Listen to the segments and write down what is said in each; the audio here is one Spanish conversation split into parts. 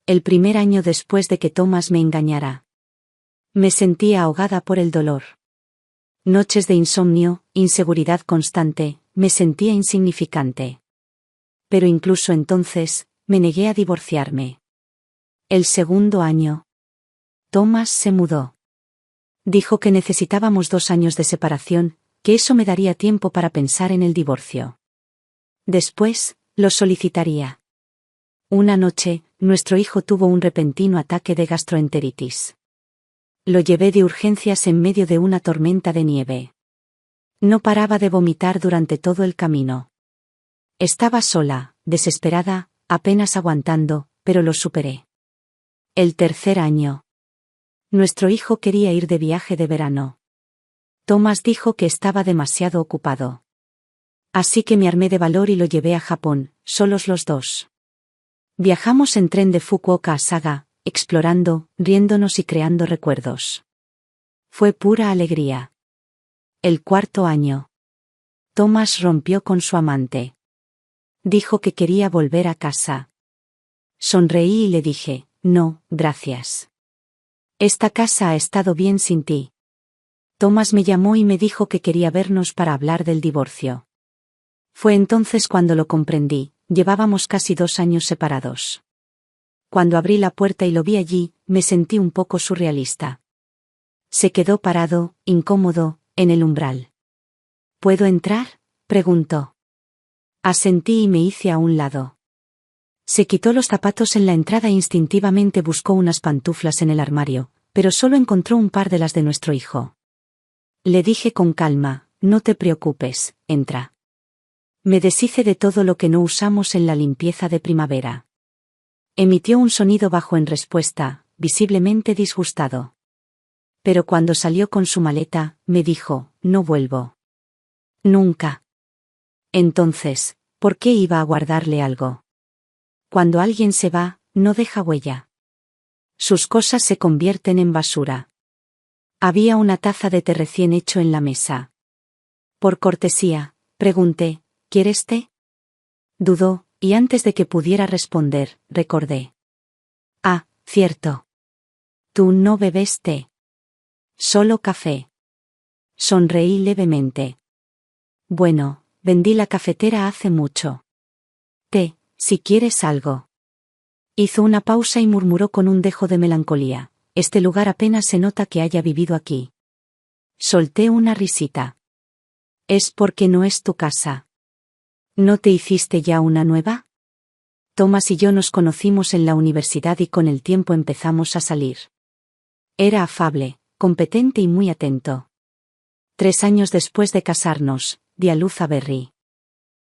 El primer año después de que Thomas me engañara. Me sentía ahogada por el dolor. Noches de insomnio, inseguridad constante, me sentía insignificante. Pero incluso entonces, me negué a divorciarme. El segundo año. Thomas se mudó. Dijo que necesitábamos 2 años de separación, que eso me daría tiempo para pensar en el divorcio. Después, lo solicitaría. Una noche, nuestro hijo tuvo un repentino ataque de gastroenteritis. Lo llevé de urgencias en medio de una tormenta de nieve. No paraba de vomitar durante todo el camino. Estaba sola, desesperada, apenas aguantando, pero lo superé. El tercer año. Nuestro hijo quería ir de viaje de verano. Thomas dijo que estaba demasiado ocupado. Así que me armé de valor y lo llevé a Japón, solos los dos. Viajamos en tren de Fukuoka a Saga, explorando, riéndonos y creando recuerdos. Fue pura alegría. El cuarto año. Thomas rompió con su amante. Dijo que quería volver a casa. Sonreí y le dije, no, gracias. Esta casa ha estado bien sin ti. Thomas me llamó y me dijo que quería vernos para hablar del divorcio. Fue entonces cuando lo comprendí, llevábamos casi 2 años separados. Cuando abrí la puerta y lo vi allí, me sentí un poco surrealista. Se quedó parado, incómodo, en el umbral. ¿Puedo entrar?, preguntó. Asentí y me hice a un lado. Se quitó los zapatos en la entrada e instintivamente buscó unas pantuflas en el armario, pero solo encontró un par de las de nuestro hijo. Le dije con calma, no te preocupes, entra. Me deshice de todo lo que no usamos en la limpieza de primavera. Emitió un sonido bajo en respuesta, visiblemente disgustado. Pero cuando salió con su maleta, me dijo, no vuelvo. Nunca. Entonces, ¿por qué iba a guardarle algo? Cuando alguien se va, no deja huella. Sus cosas se convierten en basura. Había una taza de té recién hecho en la mesa. Por cortesía, pregunté, ¿quieres té? Dudó, y antes de que pudiera responder, recordé. Ah, cierto. Tú no bebes té. Solo café. Sonreí levemente. Bueno, vendí la cafetera hace mucho. Té, si quieres algo. Hizo una pausa y murmuró con un dejo de melancolía, este lugar apenas se nota que haya vivido aquí. Solté una risita. Es porque no es tu casa. ¿No te hiciste ya una nueva? Thomas y yo nos conocimos en la universidad y con el tiempo empezamos a salir. Era afable, competente y muy atento. 3 años después de casarnos, di a luz a Berry.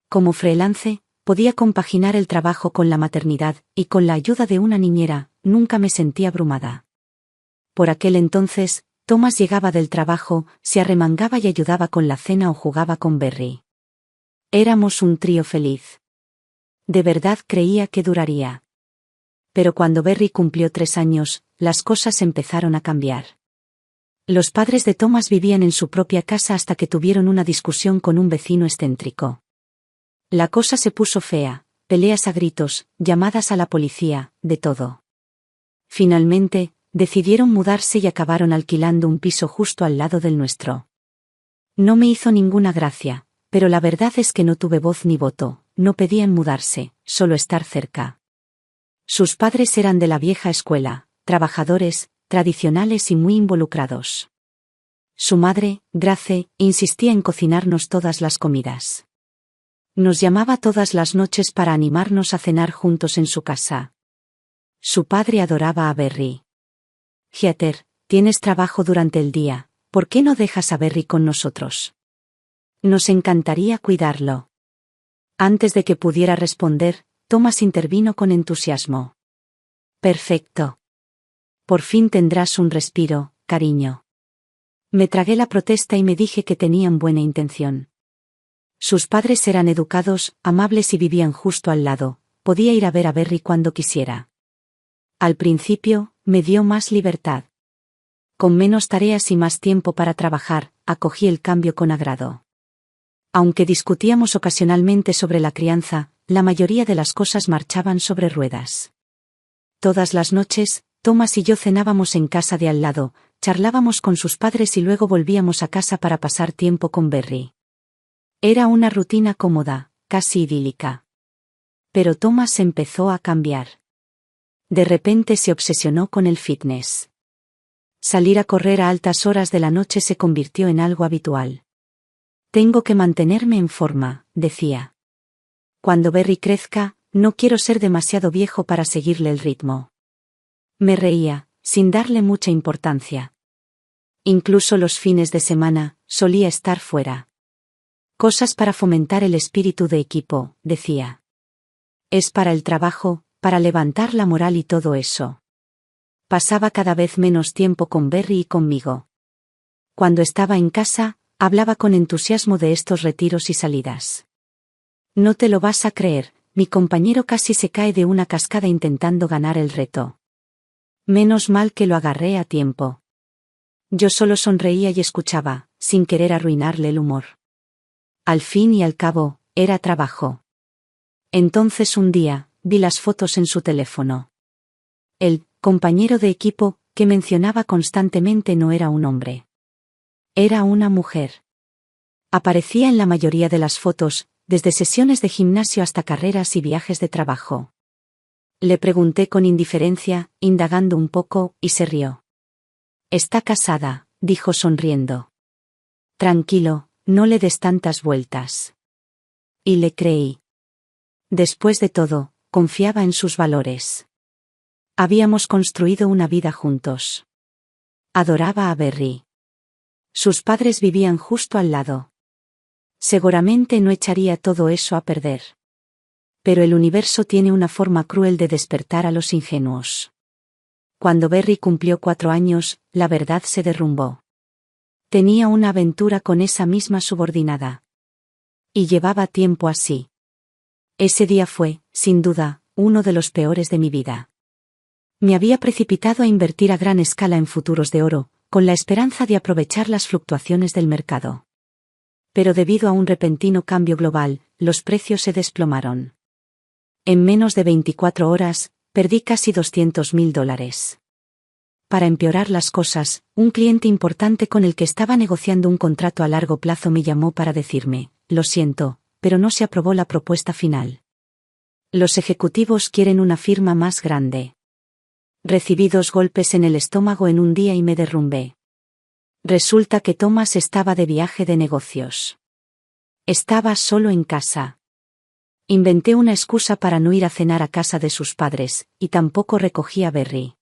Como freelance, podía compaginar el trabajo con la maternidad, y con la ayuda de una niñera, nunca me sentí abrumada. Por aquel entonces, Thomas llegaba del trabajo, se arremangaba y ayudaba con la cena o jugaba con Berry. Éramos un trío feliz. De verdad creía que duraría. Pero cuando Berry cumplió 3 años, las cosas empezaron a cambiar. Los padres de Thomas vivían en su propia casa hasta que tuvieron una discusión con un vecino excéntrico. La cosa se puso fea, peleas a gritos, llamadas a la policía, de todo. Finalmente, decidieron mudarse y acabaron alquilando un piso justo al lado del nuestro. No me hizo ninguna gracia, pero la verdad es que no tuve voz ni voto, no pedían mudarse, solo estar cerca. Sus padres eran de la vieja escuela, trabajadores, tradicionales y muy involucrados. Su madre, Grace, insistía en cocinarnos todas las comidas. Nos llamaba todas las noches para animarnos a cenar juntos en su casa. Su padre adoraba a Berry. Heather, tienes trabajo durante el día, ¿por qué no dejas a Berry con nosotros? Nos encantaría cuidarlo. Antes de que pudiera responder, Thomas intervino con entusiasmo. Perfecto. Por fin tendrás un respiro, cariño. Me tragué la protesta y me dije que tenían buena intención. Sus padres eran educados, amables y vivían justo al lado, podía ir a ver a Berry cuando quisiera. Al principio, me dio más libertad. Con menos tareas y más tiempo para trabajar, acogí el cambio con agrado. Aunque discutíamos ocasionalmente sobre la crianza, la mayoría de las cosas marchaban sobre ruedas. Todas las noches, Thomas y yo cenábamos en casa de al lado, charlábamos con sus padres y luego volvíamos a casa para pasar tiempo con Berry. Era una rutina cómoda, casi idílica. Pero Thomas empezó a cambiar. De repente se obsesionó con el fitness. Salir a correr a altas horas de la noche se convirtió en algo habitual. Tengo que mantenerme en forma, decía. Cuando Berry crezca, no quiero ser demasiado viejo para seguirle el ritmo. Me reía, sin darle mucha importancia. Incluso los fines de semana, solía estar fuera. Cosas para fomentar el espíritu de equipo, decía. Es para el trabajo, para levantar la moral y todo eso. Pasaba cada vez menos tiempo con Berry y conmigo. Cuando estaba en casa, hablaba con entusiasmo de estos retiros y salidas. No te lo vas a creer, mi compañero casi se cae de una cascada intentando ganar el reto. Menos mal que lo agarré a tiempo. Yo solo sonreía y escuchaba, sin querer arruinarle el humor. Al fin y al cabo, era trabajo. Entonces un día, vi las fotos en su teléfono. El compañero de equipo, que mencionaba constantemente no era un hombre. Era una mujer. Aparecía en la mayoría de las fotos, desde sesiones de gimnasio hasta carreras y viajes de trabajo. Le pregunté con indiferencia, indagando un poco, y se rió. Está casada, dijo sonriendo. Tranquilo, no le des tantas vueltas. Y le creí. Después de todo, confiaba en sus valores. Habíamos construido una vida juntos. Adoraba a Berry. Sus padres vivían justo al lado. Seguramente no echaría todo eso a perder. Pero el universo tiene una forma cruel de despertar a los ingenuos. Cuando Berry cumplió 4 años, la verdad se derrumbó. Tenía una aventura con esa misma subordinada. Y llevaba tiempo así. Ese día fue, sin duda, uno de los peores de mi vida. Me había precipitado a invertir a gran escala en futuros de oro, con la esperanza de aprovechar las fluctuaciones del mercado. Pero debido a un repentino cambio global, los precios se desplomaron. En menos de 24 horas, perdí casi $200.000. Para empeorar las cosas, un cliente importante con el que estaba negociando un contrato a largo plazo me llamó para decirme, lo siento, pero no se aprobó la propuesta final. Los ejecutivos quieren una firma más grande. Recibí 2 golpes en el estómago en un día y me derrumbé. Resulta que Thomas estaba de viaje de negocios. Estaba solo en casa. Inventé una excusa para no ir a cenar a casa de sus padres, y tampoco recogí a Berry.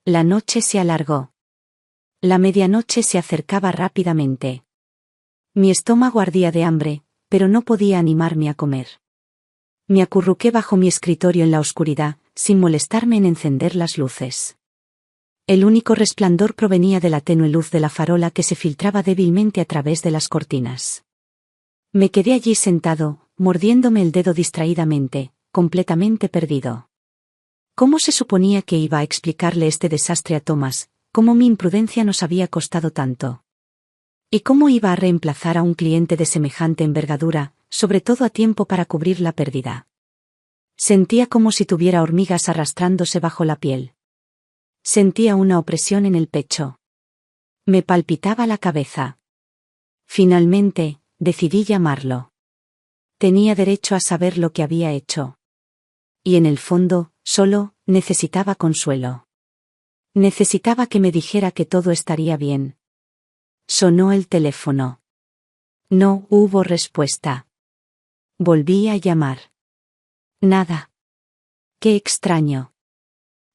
La noche se alargó. La medianoche se acercaba rápidamente. Mi estómago ardía de hambre, pero no podía animarme a comer. Me acurruqué bajo mi escritorio en la oscuridad, sin molestarme en encender las luces. El único resplandor provenía de la tenue luz de la farola que se filtraba débilmente a través de las cortinas. Me quedé allí sentado, mordiéndome el dedo distraídamente, completamente perdido. ¿Cómo se suponía que iba a explicarle este desastre a Thomas, cómo mi imprudencia nos había costado tanto? ¿Y cómo iba a reemplazar a un cliente de semejante envergadura, sobre todo a tiempo para cubrir la pérdida? Sentía como si tuviera hormigas arrastrándose bajo la piel. Sentía una opresión en el pecho. Me palpitaba la cabeza. Finalmente, decidí llamarlo. Tenía derecho a saber lo que había hecho. Y en el fondo, solo, necesitaba consuelo. Necesitaba que me dijera que todo estaría bien. Sonó el teléfono. No hubo respuesta. Volví a llamar. Nada. Qué extraño.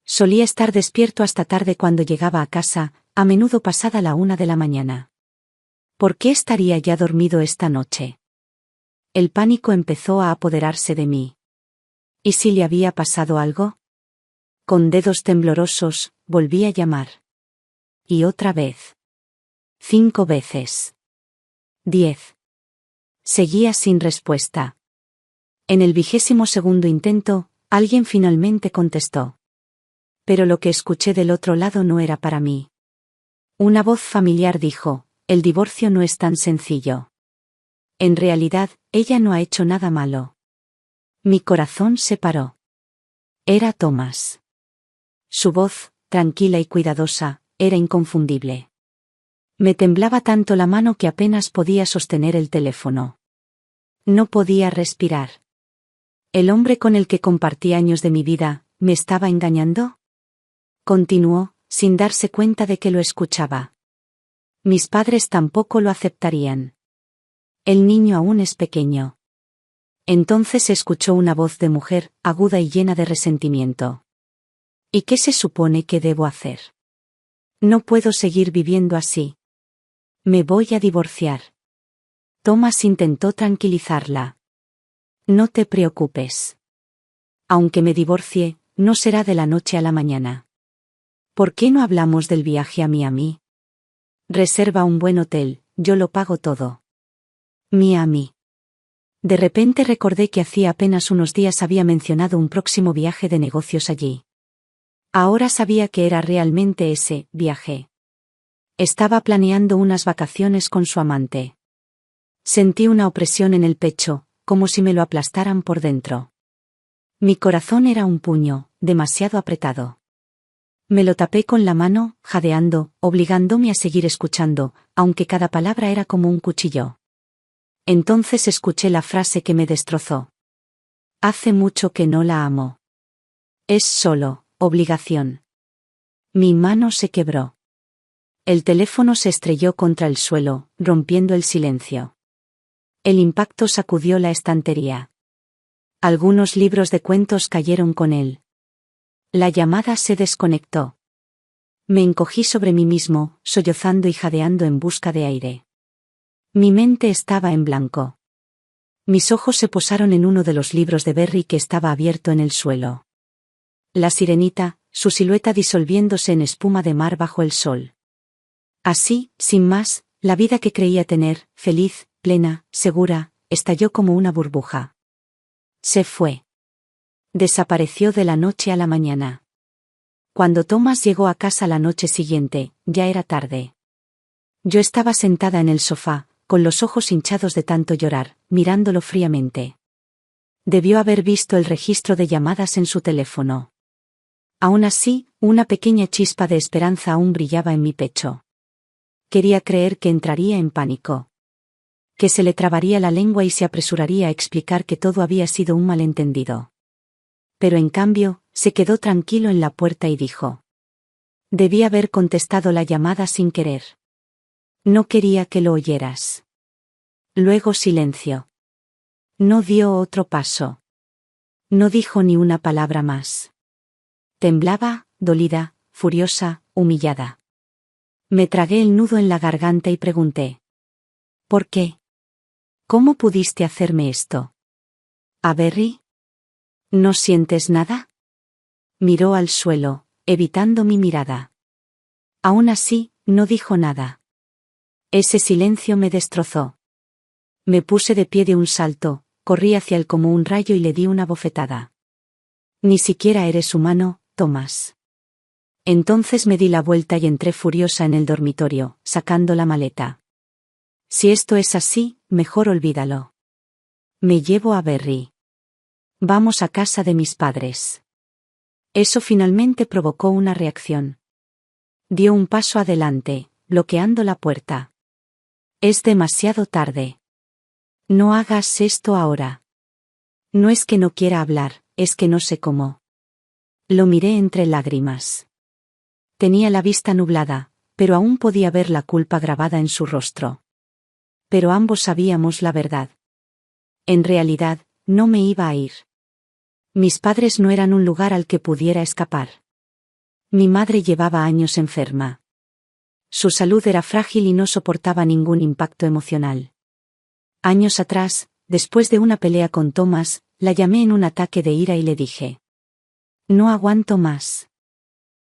Solía estar despierto hasta tarde cuando llegaba a casa, a menudo pasada la 1 de la mañana. ¿Por qué estaría ya dormido esta noche? El pánico empezó a apoderarse de mí. ¿Y si le había pasado algo? Con dedos temblorosos, volví a llamar. Y otra vez. 5 veces. 10. Seguía sin respuesta. En el 22º intento, alguien finalmente contestó. Pero lo que escuché del otro lado no era para mí. Una voz familiar dijo, el divorcio no es tan sencillo. En realidad, ella no ha hecho nada malo. Mi corazón se paró. Era Thomas. Su voz, tranquila y cuidadosa, era inconfundible. Me temblaba tanto la mano que apenas podía sostener el teléfono. No podía respirar. ¿El hombre con el que compartí años de mi vida, me estaba engañando? Continuó, sin darse cuenta de que lo escuchaba. Mis padres tampoco lo aceptarían. El niño aún es pequeño. Entonces escuchó una voz de mujer, aguda y llena de resentimiento. ¿Y qué se supone que debo hacer? No puedo seguir viviendo así. Me voy a divorciar. Thomas intentó tranquilizarla. No te preocupes. Aunque me divorcie, no será de la noche a la mañana. ¿Por qué no hablamos del viaje a Miami? Reserva un buen hotel, yo lo pago todo. Miami. De repente recordé que hacía apenas unos días había mencionado un próximo viaje de negocios allí. Ahora sabía que era realmente ese viaje. Estaba planeando unas vacaciones con su amante. Sentí una opresión en el pecho, como si me lo aplastaran por dentro. Mi corazón era un puño, demasiado apretado. Me lo tapé con la mano, jadeando, obligándome a seguir escuchando, aunque cada palabra era como un cuchillo. Entonces escuché la frase que me destrozó. Hace mucho que no la amo. Es solo obligación. Mi mano se quebró. El teléfono se estrelló contra el suelo, rompiendo el silencio. El impacto sacudió la estantería. Algunos libros de cuentos cayeron con él. La llamada se desconectó. Me encogí sobre mí mismo, sollozando y jadeando en busca de aire. Mi mente estaba en blanco. Mis ojos se posaron en uno de los libros de Berry que estaba abierto en el suelo. La sirenita, su silueta disolviéndose en espuma de mar bajo el sol. Así, sin más, la vida que creía tener, feliz, plena, segura, estalló como una burbuja. Se fue. Desapareció de la noche a la mañana. Cuando Thomas llegó a casa la noche siguiente, ya era tarde. Yo estaba sentada en el sofá, con los ojos hinchados de tanto llorar, mirándolo fríamente. Debió haber visto el registro de llamadas en su teléfono. Aún así, una pequeña chispa de esperanza aún brillaba en mi pecho. Quería creer que entraría en pánico. Que se le trabaría la lengua y se apresuraría a explicar que todo había sido un malentendido. Pero en cambio, se quedó tranquilo en la puerta y dijo. Debí haber contestado la llamada sin querer. No quería que lo oyeras. Luego silencio. No dio otro paso. No dijo ni una palabra más. Temblaba, dolida, furiosa, humillada. Me tragué el nudo en la garganta y pregunté. ¿Por qué? ¿Cómo pudiste hacerme esto? ¿A Berry? ¿No sientes nada? Miró al suelo, evitando mi mirada. Aún así, no dijo nada. Ese silencio me destrozó. Me puse de pie de un salto, corrí hacia él como un rayo y le di una bofetada. Ni siquiera eres humano, Thomas. Entonces me di la vuelta y entré furiosa en el dormitorio, sacando la maleta. Si esto es así, mejor olvídalo. Me llevo a Berry. Vamos a casa de mis padres. Eso finalmente provocó una reacción. Dio un paso adelante, bloqueando la puerta. Es demasiado tarde. No hagas esto ahora. No es que no quiera hablar, es que no sé cómo. Lo miré entre lágrimas. Tenía la vista nublada, pero aún podía ver la culpa grabada en su rostro. Pero ambos sabíamos la verdad. En realidad, no me iba a ir. Mis padres no eran un lugar al que pudiera escapar. Mi madre llevaba años enferma. Su salud era frágil y no soportaba ningún impacto emocional. Años atrás, después de una pelea con Thomas, la llamé en un ataque de ira y le dije. No aguanto más.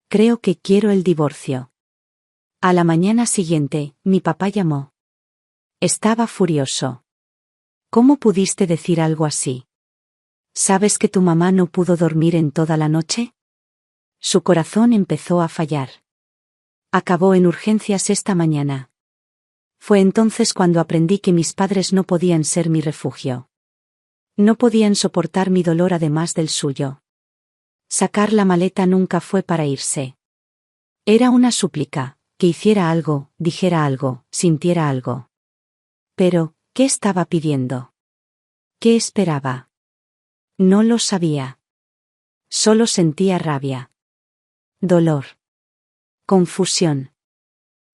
Creo que quiero el divorcio. A la mañana siguiente, mi papá llamó. Estaba furioso. ¿Cómo pudiste decir algo así? ¿Sabes que tu mamá no pudo dormir en toda la noche? Su corazón empezó a fallar. Acabó en urgencias esta mañana. Fue entonces cuando aprendí que mis padres no podían ser mi refugio. No podían soportar mi dolor además del suyo. Sacar la maleta nunca fue para irse. Era una súplica, que hiciera algo, dijera algo, sintiera algo. Pero, ¿qué estaba pidiendo? ¿Qué esperaba? No lo sabía. Solo sentía rabia. Dolor. Confusión.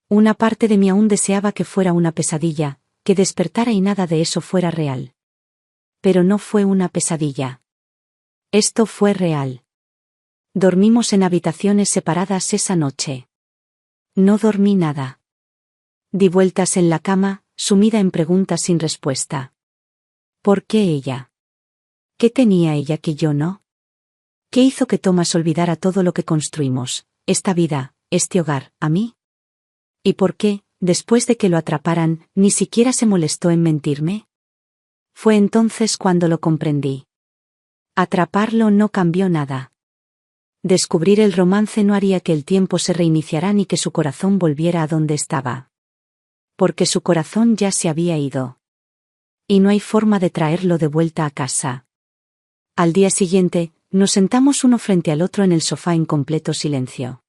Una parte de mí aún deseaba que fuera una pesadilla, que despertara y nada de eso fuera real. Pero no fue una pesadilla. Esto fue real. Dormimos en habitaciones separadas esa noche. No dormí nada. Di vueltas en la cama, sumida en preguntas sin respuesta. ¿Por qué ella? ¿Qué tenía ella que yo no? ¿Qué hizo que Tomás olvidara todo lo que construimos, esta vida, este hogar, a mí? ¿Y por qué, después de que lo atraparan, ni siquiera se molestó en mentirme? Fue entonces cuando lo comprendí. Atraparlo no cambió nada. Descubrir el romance no haría que el tiempo se reiniciara ni que su corazón volviera a donde estaba. Porque su corazón ya se había ido. Y no hay forma de traerlo de vuelta a casa. Al día siguiente, nos sentamos uno frente al otro en el sofá en completo silencio.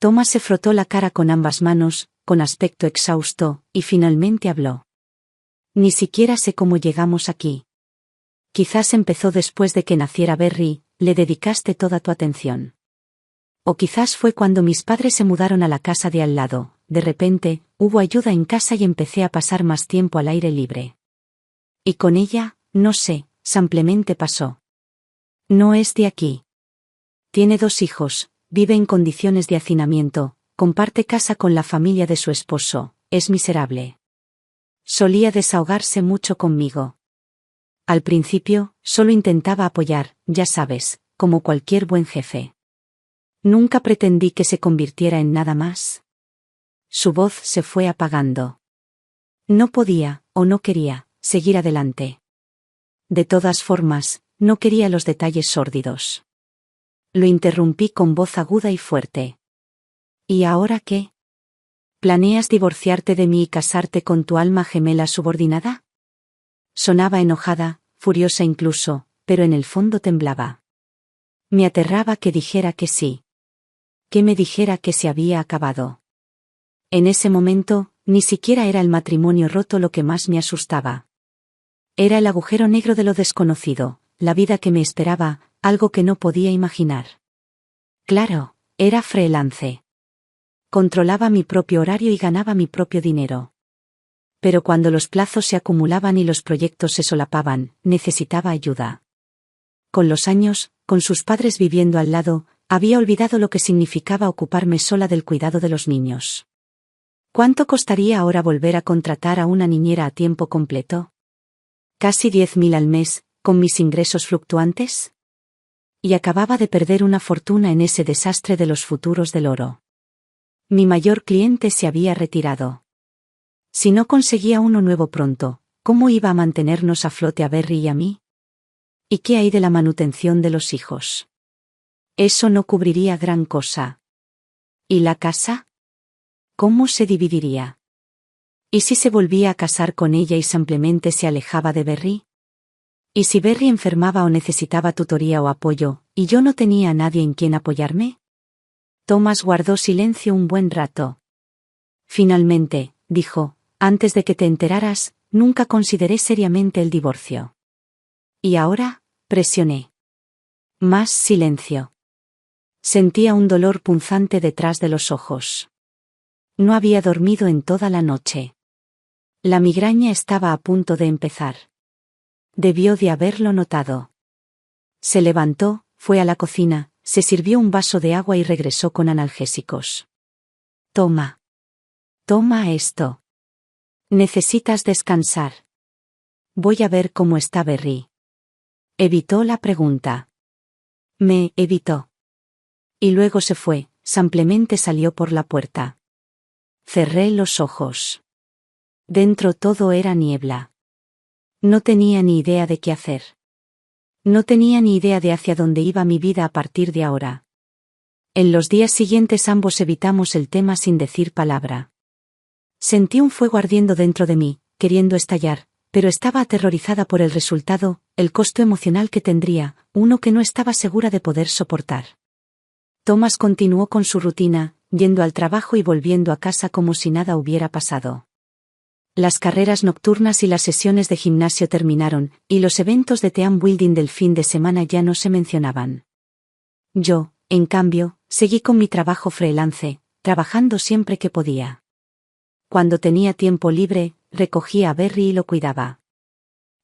Tomás se frotó la cara con ambas manos, con aspecto exhausto, y finalmente habló. Ni siquiera sé cómo llegamos aquí. Quizás empezó después de que naciera Berry, le dedicaste toda tu atención. O quizás fue cuando mis padres se mudaron a la casa de al lado, de repente, hubo ayuda en casa y empecé a pasar más tiempo al aire libre. Y con ella, no sé, simplemente pasó. No es de aquí. Tiene 2 hijos, vive en condiciones de hacinamiento, comparte casa con la familia de su esposo, es miserable. Solía desahogarse mucho conmigo. Al principio, solo intentaba apoyar, ya sabes, como cualquier buen jefe. Nunca pretendí que se convirtiera en nada más. Su voz se fue apagando. No podía, o no quería, seguir adelante. De todas formas, no quería los detalles sórdidos. Lo interrumpí con voz aguda y fuerte. ¿Y ahora qué? ¿Planeas divorciarte de mí y casarte con tu alma gemela subordinada? Sonaba enojada, furiosa incluso, pero en el fondo temblaba. Me aterraba que dijera que sí. Que me dijera que se había acabado. En ese momento, ni siquiera era el matrimonio roto lo que más me asustaba. Era el agujero negro de lo desconocido, la vida que me esperaba, algo que no podía imaginar. Claro, era freelance. Controlaba mi propio horario y ganaba mi propio dinero. Pero cuando los plazos se acumulaban y los proyectos se solapaban, necesitaba ayuda. Con los años, con sus padres viviendo al lado, había olvidado lo que significaba ocuparme sola del cuidado de los niños. ¿Cuánto costaría ahora volver a contratar a una niñera a tiempo completo? ¿Casi 10.000 al mes, con mis ingresos fluctuantes? Y acababa de perder una fortuna en ese desastre de los futuros del oro. Mi mayor cliente se había retirado. Si no conseguía uno nuevo pronto, ¿cómo iba a mantenernos a flote a Berry y a mí? ¿Y qué hay de la manutención de los hijos? Eso no cubriría gran cosa. ¿Y la casa? ¿Cómo se dividiría? ¿Y si se volvía a casar con ella y simplemente se alejaba de Berry? ¿Y si Berry enfermaba o necesitaba tutoría o apoyo, y yo no tenía a nadie en quien apoyarme? Tomás guardó silencio un buen rato. Finalmente, dijo, antes de que te enteraras, nunca consideré seriamente el divorcio. ¿Y ahora? Presioné. Más silencio. Sentía un dolor punzante detrás de los ojos. No había dormido en toda la noche. La migraña estaba a punto de empezar. Debió de haberlo notado. Se levantó, fue a la cocina, se sirvió un vaso de agua y regresó con analgésicos. Toma. Toma esto. Necesitas descansar. Voy a ver cómo está Berry. Evitó la pregunta. Me evitó. Y luego se fue, simplemente salió por la puerta. Cerré los ojos. Dentro todo era niebla. No tenía ni idea de qué hacer. No tenía ni idea de hacia dónde iba mi vida a partir de ahora. En los días siguientes ambos evitamos el tema sin decir palabra. Sentí un fuego ardiendo dentro de mí, queriendo estallar, pero estaba aterrorizada por el resultado, el costo emocional que tendría, uno que no estaba segura de poder soportar. Thomas continuó con su rutina, yendo al trabajo y volviendo a casa como si nada hubiera pasado. Las carreras nocturnas y las sesiones de gimnasio terminaron, y los eventos de team building del fin de semana ya no se mencionaban. Yo, en cambio, seguí con mi trabajo freelance, trabajando siempre que podía. Cuando tenía tiempo libre, recogía a Berry y lo cuidaba.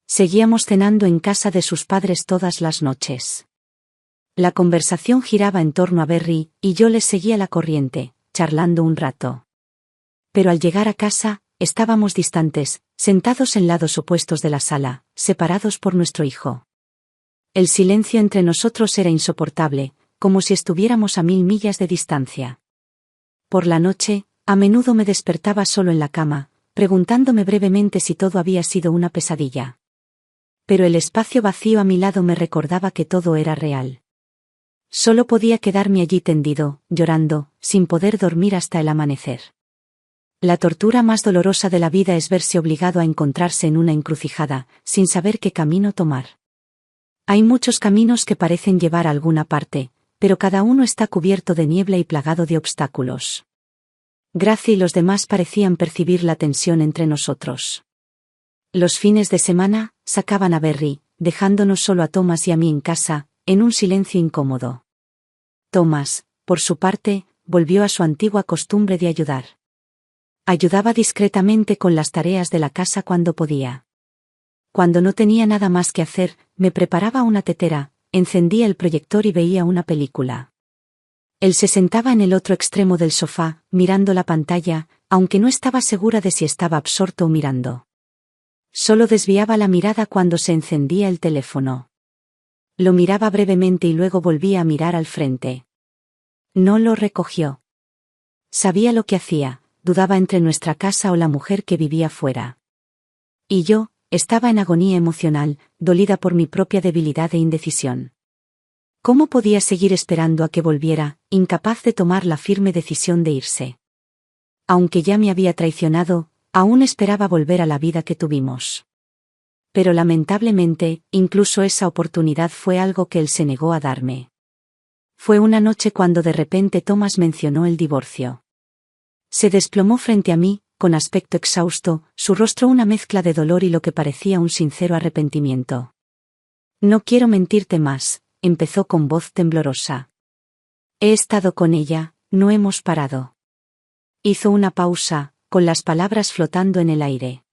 Seguíamos cenando en casa de sus padres todas las noches. La conversación giraba en torno a Berry, y yo les seguía la corriente, charlando un rato. Pero al llegar a casa, estábamos distantes, sentados en lados opuestos de la sala, separados por nuestro hijo. El silencio entre nosotros era insoportable, como si estuviéramos a 1000 millas de distancia. Por la noche, a menudo me despertaba solo en la cama, preguntándome brevemente si todo había sido una pesadilla. Pero el espacio vacío a mi lado me recordaba que todo era real. Solo podía quedarme allí tendido, llorando, sin poder dormir hasta el amanecer. La tortura más dolorosa de la vida es verse obligado a encontrarse en una encrucijada, sin saber qué camino tomar. Hay muchos caminos que parecen llevar a alguna parte, pero cada uno está cubierto de niebla y plagado de obstáculos. Gracie y los demás parecían percibir la tensión entre nosotros. Los fines de semana, sacaban a Berry, dejándonos solo a Thomas y a mí en casa, en un silencio incómodo. Thomas, por su parte, volvió a su antigua costumbre de ayudar. Ayudaba discretamente con las tareas de la casa cuando podía. Cuando no tenía nada más que hacer, me preparaba una tetera, encendía el proyector y veía una película. Él se sentaba en el otro extremo del sofá, mirando la pantalla, aunque no estaba segura de si estaba absorto o mirando. Solo desviaba la mirada cuando se encendía el teléfono. Lo miraba brevemente y luego volvía a mirar al frente. No lo recogió. Sabía lo que hacía, dudaba entre nuestra casa o la mujer que vivía fuera. Y yo, estaba en agonía emocional, dolida por mi propia debilidad e indecisión. ¿Cómo podía seguir esperando a que volviera, incapaz de tomar la firme decisión de irse? Aunque ya me había traicionado, aún esperaba volver a la vida que tuvimos. Pero lamentablemente, incluso esa oportunidad fue algo que él se negó a darme. Fue una noche cuando de repente Thomas mencionó el divorcio. Se desplomó frente a mí, con aspecto exhausto, su rostro una mezcla de dolor y lo que parecía un sincero arrepentimiento. No quiero mentirte más, empezó con voz temblorosa. He estado con ella, no hemos parado. Hizo una pausa, con las palabras flotando en el aire.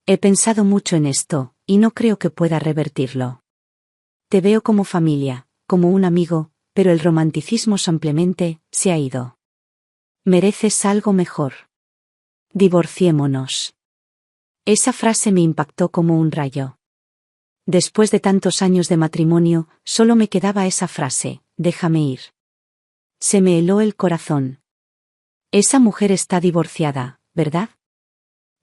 He pensado mucho en esto, y no creo que pueda revertirlo. Te veo como familia, como un amigo, pero el romanticismo simplemente se ha ido. Mereces algo mejor. Divorciémonos. Esa frase me impactó como un rayo. Después de tantos años de matrimonio, solo me quedaba esa frase, déjame ir. Se me heló el corazón. Esa mujer está divorciada, ¿verdad?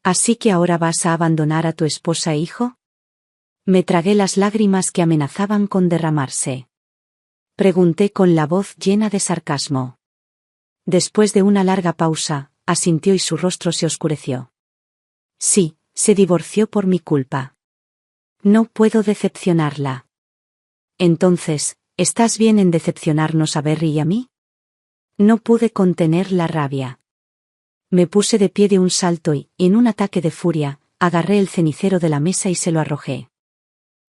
¿Así que ahora vas a abandonar a tu esposa e hijo? Me tragué las lágrimas que amenazaban con derramarse. Pregunté con la voz llena de sarcasmo. Después de una larga pausa, asintió y su rostro se oscureció. Sí, se divorció por mi culpa. No puedo decepcionarla. Entonces, ¿estás bien en decepcionarnos a Berry y a mí? No pude contener la rabia. Me puse de pie de un salto y, en un ataque de furia, agarré el cenicero de la mesa y se lo arrojé.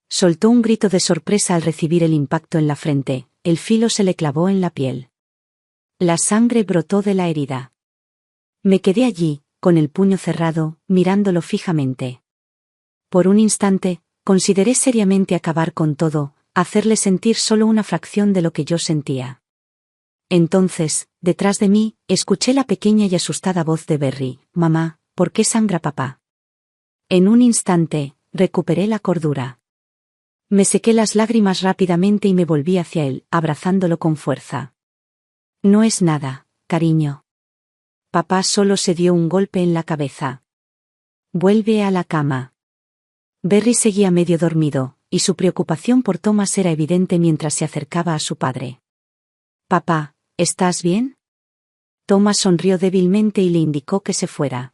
Soltó un grito de sorpresa al recibir el impacto en la frente, el filo se le clavó en la piel. La sangre brotó de la herida. Me quedé allí, con el puño cerrado, mirándolo fijamente. Por un instante, consideré seriamente acabar con todo, hacerle sentir solo una fracción de lo que yo sentía. Entonces, detrás de mí, escuché la pequeña y asustada voz de Berry, «Mamá, ¿por qué sangra papá?» En un instante, recuperé la cordura. Me sequé las lágrimas rápidamente y me volví hacia él, abrazándolo con fuerza. No es nada, cariño. Papá solo se dio un golpe en la cabeza. Vuelve a la cama. Berry seguía medio dormido, y su preocupación por Thomas era evidente mientras se acercaba a su padre. Papá, ¿estás bien? Thomas sonrió débilmente y le indicó que se fuera.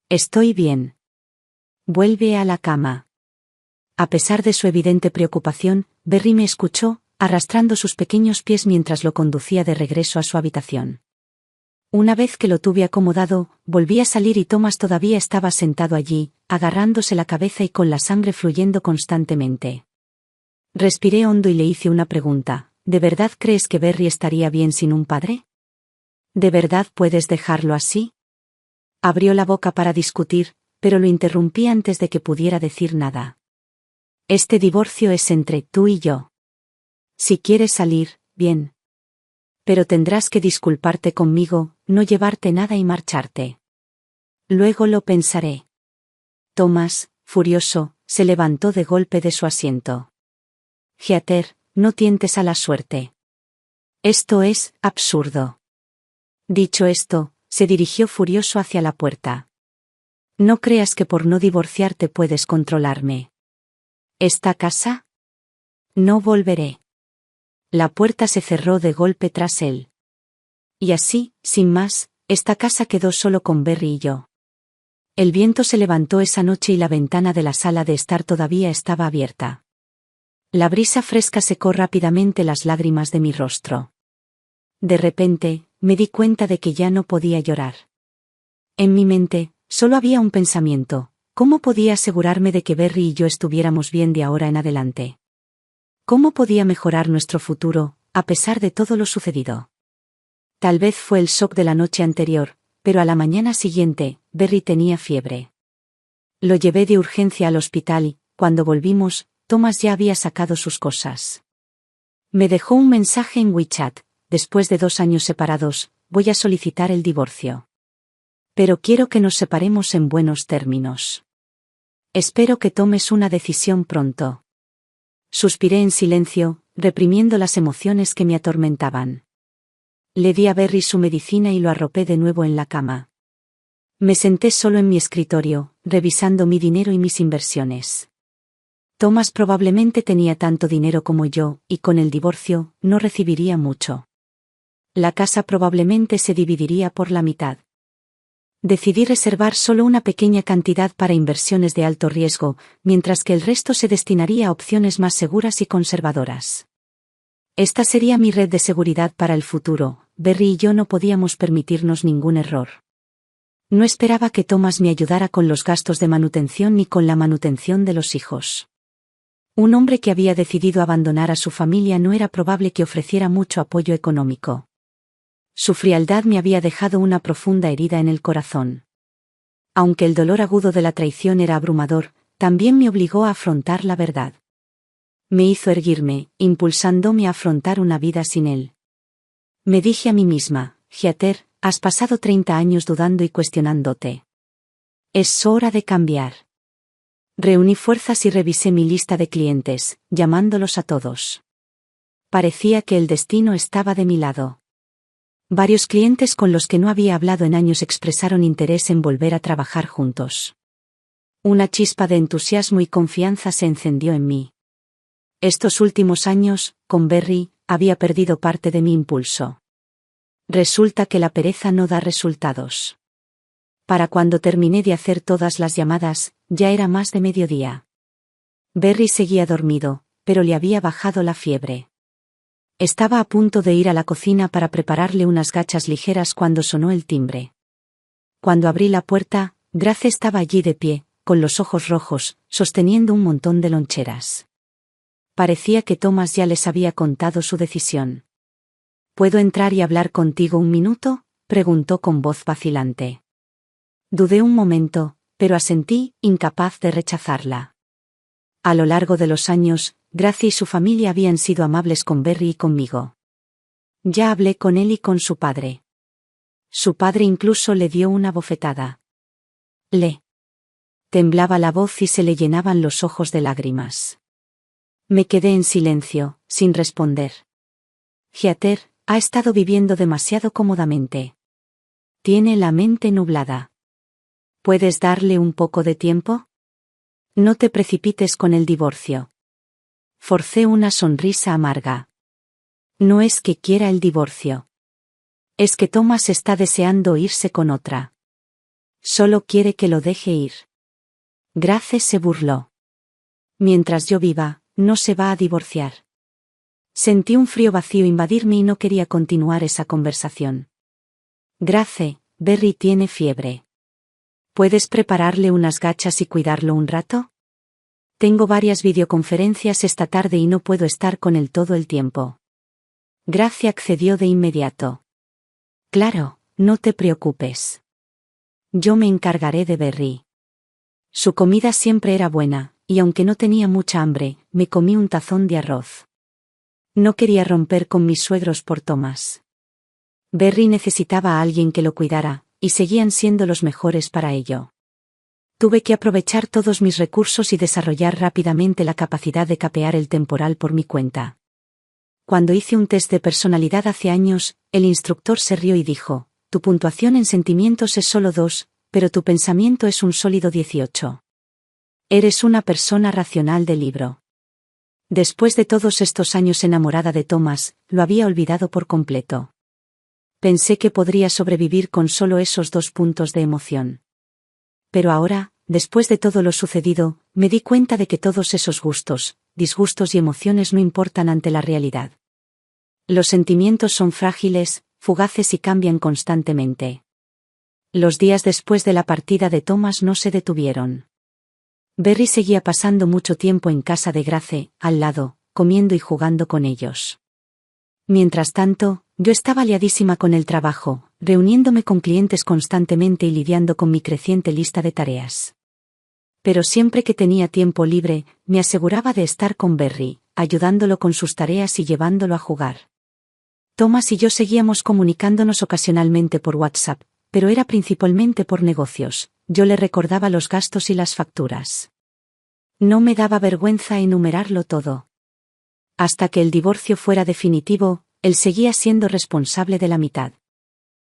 Estoy bien. Vuelve a la cama. A pesar de su evidente preocupación, Berry me escuchó, arrastrando sus pequeños pies mientras lo conducía de regreso a su habitación. Una vez que lo tuve acomodado, volví a salir y Thomas todavía estaba sentado allí, agarrándose la cabeza y con la sangre fluyendo constantemente. Respiré hondo y le hice una pregunta: ¿de verdad crees que Berry estaría bien sin un padre? ¿De verdad puedes dejarlo así? Abrió la boca para discutir, pero lo interrumpí antes de que pudiera decir nada. Este divorcio es entre tú y yo. Si quieres salir, bien. Pero tendrás que disculparte conmigo, no llevarte nada y marcharte. Luego lo pensaré. Thomas, furioso, se levantó de golpe de su asiento. Heather, no tientes a la suerte. Esto es absurdo. Dicho esto, se dirigió furioso hacia la puerta. No creas que por no divorciarte puedes controlarme. ¿Esta casa? No volveré. La puerta se cerró de golpe tras él. Y así, sin más, esta casa quedó solo con Berry y yo. El viento se levantó esa noche y la ventana de la sala de estar todavía estaba abierta. La brisa fresca secó rápidamente las lágrimas de mi rostro. De repente, me di cuenta de que ya no podía llorar. En mi mente, solo había un pensamiento: ¿cómo podía asegurarme de que Berry y yo estuviéramos bien de ahora en adelante? ¿Cómo podía mejorar nuestro futuro, a pesar de todo lo sucedido? Tal vez fue el shock de la noche anterior, pero a la mañana siguiente, Berry tenía fiebre. Lo llevé de urgencia al hospital y, cuando volvimos, Thomas ya había sacado sus cosas. Me dejó un mensaje en WeChat: después de 2 años separados, voy a solicitar el divorcio. Pero quiero que nos separemos en buenos términos. Espero que tomes una decisión pronto. Suspiré en silencio, reprimiendo las emociones que me atormentaban. Le di a Berry su medicina y lo arropé de nuevo en la cama. Me senté solo en mi escritorio, revisando mi dinero y mis inversiones. Thomas probablemente tenía tanto dinero como yo, y con el divorcio, no recibiría mucho. La casa probablemente se dividiría por la mitad. Decidí reservar solo una pequeña cantidad para inversiones de alto riesgo, mientras que el resto se destinaría a opciones más seguras y conservadoras. Esta sería mi red de seguridad para el futuro. Berry y yo no podíamos permitirnos ningún error. No esperaba que Thomas me ayudara con los gastos de manutención ni con la manutención de los hijos. Un hombre que había decidido abandonar a su familia no era probable que ofreciera mucho apoyo económico. Su frialdad me había dejado una profunda herida en el corazón. Aunque el dolor agudo de la traición era abrumador, también me obligó a afrontar la verdad. Me hizo erguirme, impulsándome a afrontar una vida sin él. Me dije a mí misma: Heather, has pasado 30 años dudando y cuestionándote. Es hora de cambiar. Reuní fuerzas y revisé mi lista de clientes, llamándolos a todos. Parecía que el destino estaba de mi lado. Varios clientes con los que no había hablado en años expresaron interés en volver a trabajar juntos. Una chispa de entusiasmo y confianza se encendió en mí. Estos últimos años, con Berry, había perdido parte de mi impulso. Resulta que la pereza no da resultados. Para cuando terminé de hacer todas las llamadas, ya era más de mediodía. Berry seguía dormido, pero le había bajado la fiebre. Estaba a punto de ir a la cocina para prepararle unas gachas ligeras cuando sonó el timbre. Cuando abrí la puerta, Grace estaba allí de pie, con los ojos rojos, sosteniendo un montón de loncheras. Parecía que Thomas ya les había contado su decisión. ¿Puedo entrar y hablar contigo un minuto?, preguntó con voz vacilante. Dudé un momento, pero asentí, incapaz de rechazarla. A lo largo de los años, Grace y su familia habían sido amables con Berry y conmigo. Ya hablé con él y con su padre. Su padre incluso le dio una bofetada. Le temblaba la voz y se le llenaban los ojos de lágrimas. Me quedé en silencio, sin responder. Heather ha estado viviendo demasiado cómodamente. Tiene la mente nublada. ¿Puedes darle un poco de tiempo? No te precipites con el divorcio. Forcé una sonrisa amarga. No es que quiera el divorcio. Es que Thomas está deseando irse con otra. Solo quiere que lo deje ir. Grace se burló. Mientras yo viva, no se va a divorciar. Sentí un frío vacío invadirme y no quería continuar esa conversación. Grace, Berry tiene fiebre. ¿Puedes prepararle unas gachas y cuidarlo un rato? Tengo varias videoconferencias esta tarde y no puedo estar con él todo el tiempo. Grace accedió de inmediato. Claro, no te preocupes. Yo me encargaré de Berry. Su comida siempre era buena, y aunque no tenía mucha hambre, me comí un tazón de arroz. No quería romper con mis suegros por Thomas. Berry necesitaba a alguien que lo cuidara, y seguían siendo los mejores para ello. Tuve que aprovechar todos mis recursos y desarrollar rápidamente la capacidad de capear el temporal por mi cuenta. Cuando hice un test de personalidad hace años, el instructor se rió y dijo, tu puntuación en sentimientos es solo 2, pero tu pensamiento es un sólido 18. Eres una persona racional de libro. Después de todos estos años enamorada de Thomas, lo había olvidado por completo. Pensé que podría sobrevivir con solo esos 2 puntos de emoción. Pero ahora, después de todo lo sucedido, me di cuenta de que todos esos gustos, disgustos y emociones no importan ante la realidad. Los sentimientos son frágiles, fugaces y cambian constantemente. Los días después de la partida de Thomas no se detuvieron. Berry seguía pasando mucho tiempo en casa de Grace, al lado, comiendo y jugando con ellos. Mientras tanto, yo estaba liadísima con el trabajo, reuniéndome con clientes constantemente y lidiando con mi creciente lista de tareas. Pero siempre que tenía tiempo libre, me aseguraba de estar con Berry, ayudándolo con sus tareas y llevándolo a jugar. Thomas y yo seguíamos comunicándonos ocasionalmente por WhatsApp, pero era principalmente por negocios. Yo le recordaba los gastos y las facturas. No me daba vergüenza enumerarlo todo. Hasta que el divorcio fuera definitivo, él seguía siendo responsable de la mitad.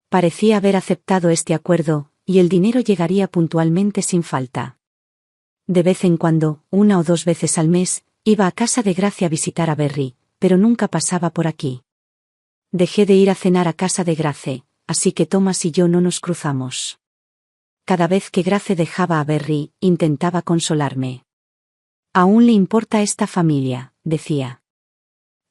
Parecía haber aceptado este acuerdo, y el dinero llegaría puntualmente sin falta. De vez en cuando, 1 o 2 veces al mes, iba a casa de Grace a visitar a Berry, pero nunca pasaba por aquí. Dejé de ir a cenar a casa de Grace, así que Thomas y yo no nos cruzamos. Cada vez que Grace dejaba a Berry, intentaba consolarme. Aún le importa esta familia, decía.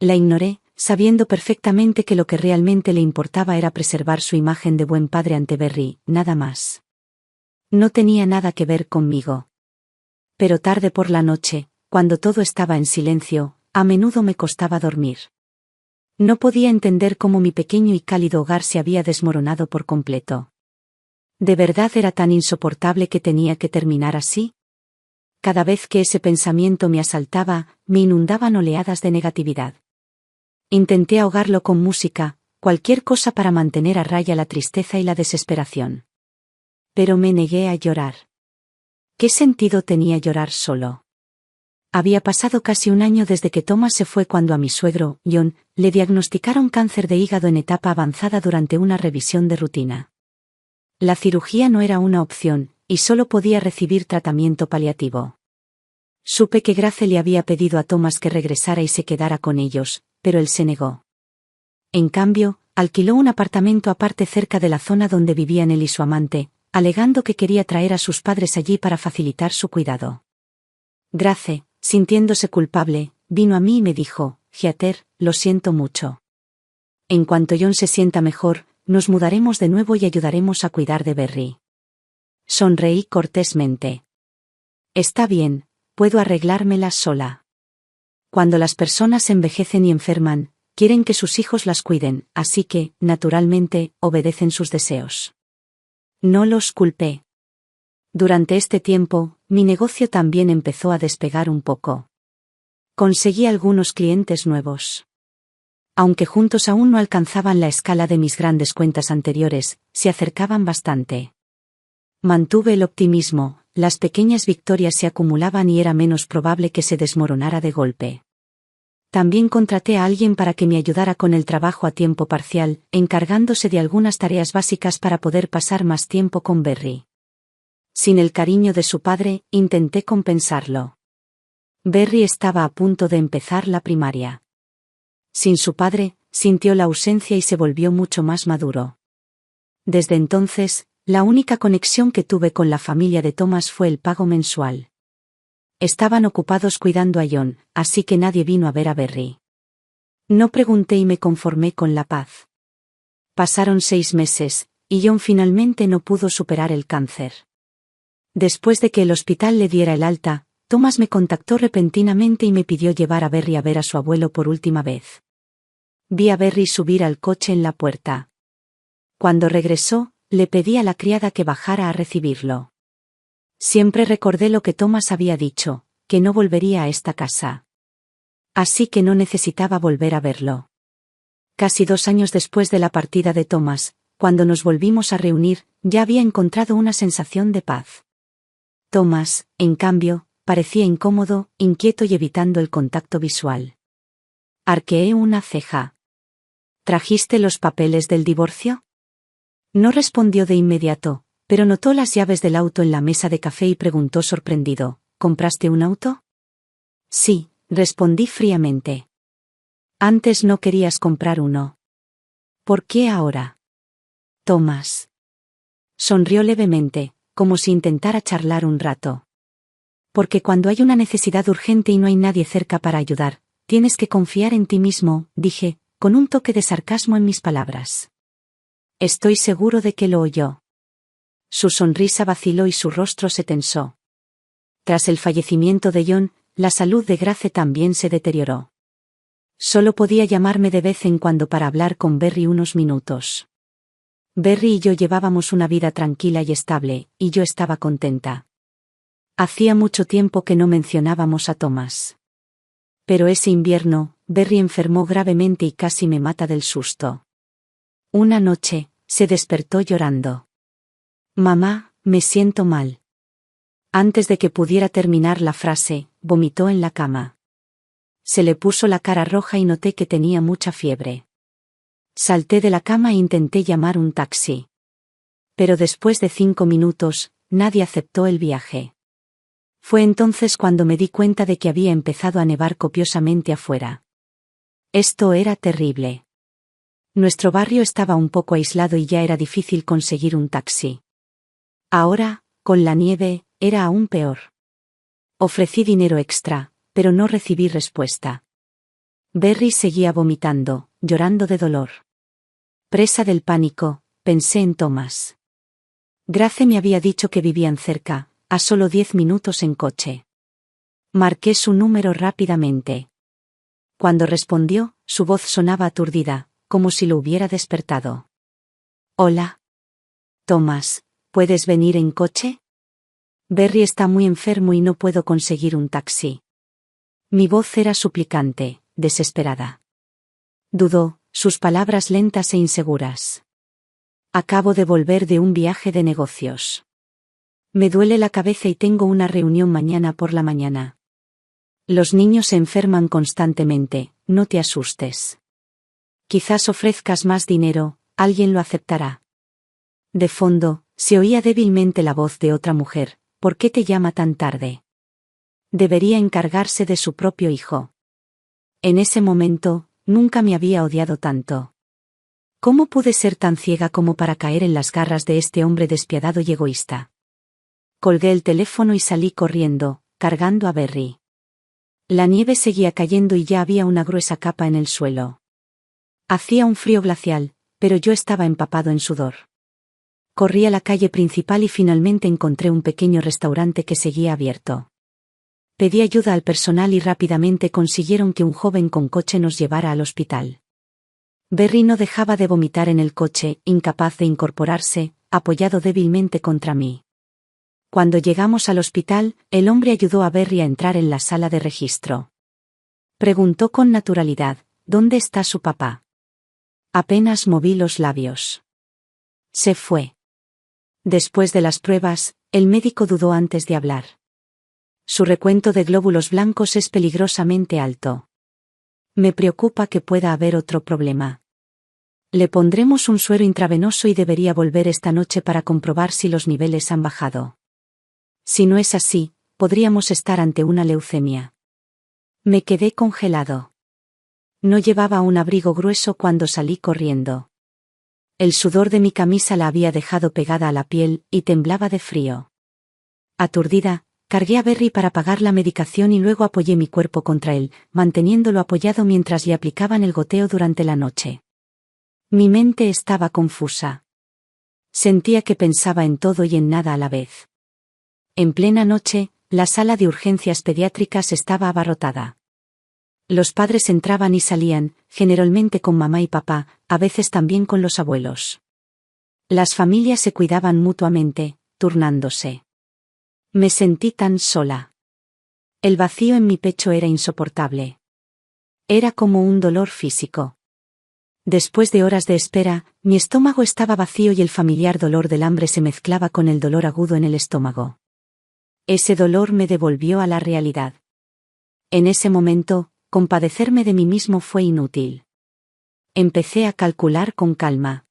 La ignoré, sabiendo perfectamente que lo que realmente le importaba era preservar su imagen de buen padre ante Berry, nada más. No tenía nada que ver conmigo. Pero tarde por la noche, cuando todo estaba en silencio, a menudo me costaba dormir. No podía entender cómo mi pequeño y cálido hogar se había desmoronado por completo. ¿De verdad era tan insoportable que tenía que terminar así? Cada vez que ese pensamiento me asaltaba, me inundaban oleadas de negatividad. Intenté ahogarlo con música, cualquier cosa para mantener a raya la tristeza y la desesperación. Pero me negué a llorar. ¿Qué sentido tenía llorar solo? Había pasado casi 1 año desde que Thomas se fue cuando a mi suegro, John, le diagnosticaron cáncer de hígado en etapa avanzada durante una revisión de rutina. La cirugía no era una opción, y solo podía recibir tratamiento paliativo. Supe que Grace le había pedido a Thomas que regresara y se quedara con ellos, pero él se negó. En cambio, alquiló un apartamento aparte cerca de la zona donde vivían él y su amante, alegando que quería traer a sus padres allí para facilitar su cuidado. Grace, sintiéndose culpable, vino a mí y me dijo, Heather, lo siento mucho. En cuanto John se sienta mejor, nos mudaremos de nuevo y ayudaremos a cuidar de Berry. Sonreí cortésmente. Está bien, puedo arreglármelas sola. Cuando las personas envejecen y enferman, quieren que sus hijos las cuiden, así que, naturalmente, obedecen sus deseos. No los culpé. Durante este tiempo, mi negocio también empezó a despegar un poco. Conseguí algunos clientes nuevos. Aunque juntos aún no alcanzaban la escala de mis grandes cuentas anteriores, se acercaban bastante. Mantuve el optimismo, las pequeñas victorias se acumulaban y era menos probable que se desmoronara de golpe. También contraté a alguien para que me ayudara con el trabajo a tiempo parcial, encargándose de algunas tareas básicas para poder pasar más tiempo con Berry. Sin el cariño de su padre, intenté compensarlo. Berry estaba a punto de empezar la primaria. Sin su padre, sintió la ausencia y se volvió mucho más maduro. Desde entonces, la única conexión que tuve con la familia de Thomas fue el pago mensual. Estaban ocupados cuidando a John, así que nadie vino a ver a Berry. No pregunté y me conformé con la paz. Pasaron 6 meses, y John finalmente no pudo superar el cáncer. Después de que el hospital le diera el alta, Thomas me contactó repentinamente y me pidió llevar a Berry a ver a su abuelo por última vez. Vi a Berry subir al coche en la puerta. Cuando regresó, le pedí a la criada que bajara a recibirlo. Siempre recordé lo que Thomas había dicho, que no volvería a esta casa. Así que no necesitaba volver a verlo. Casi 2 años después de la partida de Thomas, cuando nos volvimos a reunir, ya había encontrado una sensación de paz. Thomas, en cambio, parecía incómodo, inquieto y evitando el contacto visual. Arqueé una ceja. ¿Trajiste los papeles del divorcio? No respondió de inmediato, pero notó las llaves del auto en la mesa de café y preguntó sorprendido, ¿compraste un auto? Sí, respondí fríamente. Antes no querías comprar uno. ¿Por qué ahora? Thomas. Sonrió levemente, como si intentara charlar un rato. Porque cuando hay una necesidad urgente y no hay nadie cerca para ayudar, tienes que confiar en ti mismo, dije, con un toque de sarcasmo en mis palabras. Estoy seguro de que lo oyó. Su sonrisa vaciló y su rostro se tensó. Tras el fallecimiento de John, la salud de Grace también se deterioró. Solo podía llamarme de vez en cuando para hablar con Berry unos minutos. Berry y yo llevábamos una vida tranquila y estable, y yo estaba contenta. Hacía mucho tiempo que no mencionábamos a Thomas. Pero ese invierno, Berry enfermó gravemente y casi me mata del susto. Una noche, se despertó llorando. Mamá, me siento mal. Antes de que pudiera terminar la frase, vomitó en la cama. Se le puso la cara roja y noté que tenía mucha fiebre. Salté de la cama e intenté llamar un taxi. Pero después de 5 minutos, nadie aceptó el viaje. Fue entonces cuando me di cuenta de que había empezado a nevar copiosamente afuera. Esto era terrible. Nuestro barrio estaba un poco aislado y ya era difícil conseguir un taxi. Ahora, con la nieve, era aún peor. Ofrecí dinero extra, pero no recibí respuesta. Berry seguía vomitando, llorando de dolor. Presa del pánico, pensé en Thomas. Grace me había dicho que vivían cerca, a solo 10 minutos en coche. Marqué su número rápidamente. Cuando respondió, su voz sonaba aturdida, como si lo hubiera despertado. Hola. Thomas, ¿puedes venir en coche? Berry está muy enfermo y no puedo conseguir un taxi. Mi voz era suplicante, desesperada. Dudó, sus palabras lentas e inseguras. Acabo de volver de un viaje de negocios. Me duele la cabeza y tengo una reunión mañana por la mañana. Los niños se enferman constantemente, no te asustes. Quizás ofrezcas más dinero, alguien lo aceptará. De fondo, se oía débilmente la voz de otra mujer. ¿Por qué te llama tan tarde? Debería encargarse de su propio hijo. En ese momento, nunca me había odiado tanto. ¿Cómo pude ser tan ciega como para caer en las garras de este hombre despiadado y egoísta? Colgué el teléfono y salí corriendo, cargando a Berry. La nieve seguía cayendo y ya había una gruesa capa en el suelo. Hacía un frío glacial, pero yo estaba empapado en sudor. Corrí a la calle principal y finalmente encontré un pequeño restaurante que seguía abierto. Pedí ayuda al personal y rápidamente consiguieron que un joven con coche nos llevara al hospital. Berry no dejaba de vomitar en el coche, incapaz de incorporarse, apoyado débilmente contra mí. Cuando llegamos al hospital, el hombre ayudó a Berry a entrar en la sala de registro. Preguntó con naturalidad, ¿dónde está su papá? Apenas moví los labios. Se fue. Después de las pruebas, el médico dudó antes de hablar. Su recuento de glóbulos blancos es peligrosamente alto. Me preocupa que pueda haber otro problema. Le pondremos un suero intravenoso y debería volver esta noche para comprobar si los niveles han bajado. Si no es así, podríamos estar ante una leucemia. Me quedé congelado. No llevaba un abrigo grueso cuando salí corriendo. El sudor de mi camisa la había dejado pegada a la piel y temblaba de frío. Aturdida, Cargué a Berry para pagar la medicación y luego apoyé mi cuerpo contra él, manteniéndolo apoyado mientras le aplicaban el goteo durante la noche. Mi mente estaba confusa. Sentía que pensaba en todo y en nada a la vez. En plena noche, la sala de urgencias pediátricas estaba abarrotada. Los padres entraban y salían, generalmente con mamá y papá, a veces también con los abuelos. Las familias se cuidaban mutuamente, turnándose. Me sentí tan sola. El vacío en mi pecho era insoportable. Era como un dolor físico. Después de horas de espera, mi estómago estaba vacío y el familiar dolor del hambre se mezclaba con el dolor agudo en el estómago. Ese dolor me devolvió a la realidad. En ese momento, compadecerme de mí mismo fue inútil. Empecé a calcular con calma.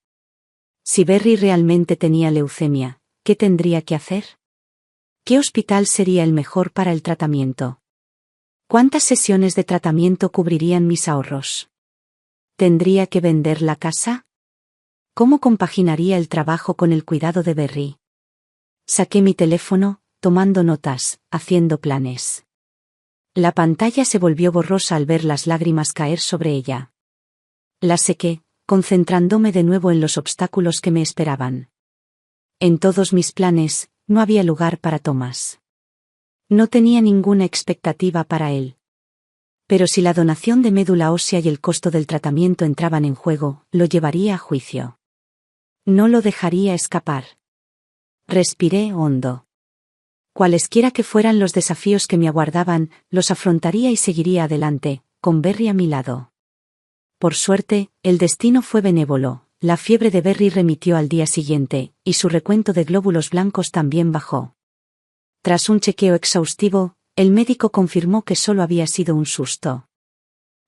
Si Berry realmente tenía leucemia, ¿qué tendría que hacer? ¿Qué hospital sería el mejor para el tratamiento? ¿Cuántas sesiones de tratamiento cubrirían mis ahorros? ¿Tendría que vender la casa? ¿Cómo compaginaría el trabajo con el cuidado de Berry? Saqué mi teléfono, tomando notas, haciendo planes. La pantalla se volvió borrosa al ver las lágrimas caer sobre ella. La sequé, concentrándome de nuevo en los obstáculos que me esperaban. En todos mis planes, no había lugar para Thomas. No tenía ninguna expectativa para él. Pero si la donación de médula ósea y el costo del tratamiento entraban en juego, lo llevaría a juicio. No lo dejaría escapar. Respiré hondo. Cualesquiera que fueran los desafíos que me aguardaban, los afrontaría y seguiría adelante, con Berry a mi lado. Por suerte, el destino fue benévolo, la fiebre de Berry remitió al día siguiente, y su recuento de glóbulos blancos también bajó. Tras un chequeo exhaustivo, el médico confirmó que solo había sido un susto.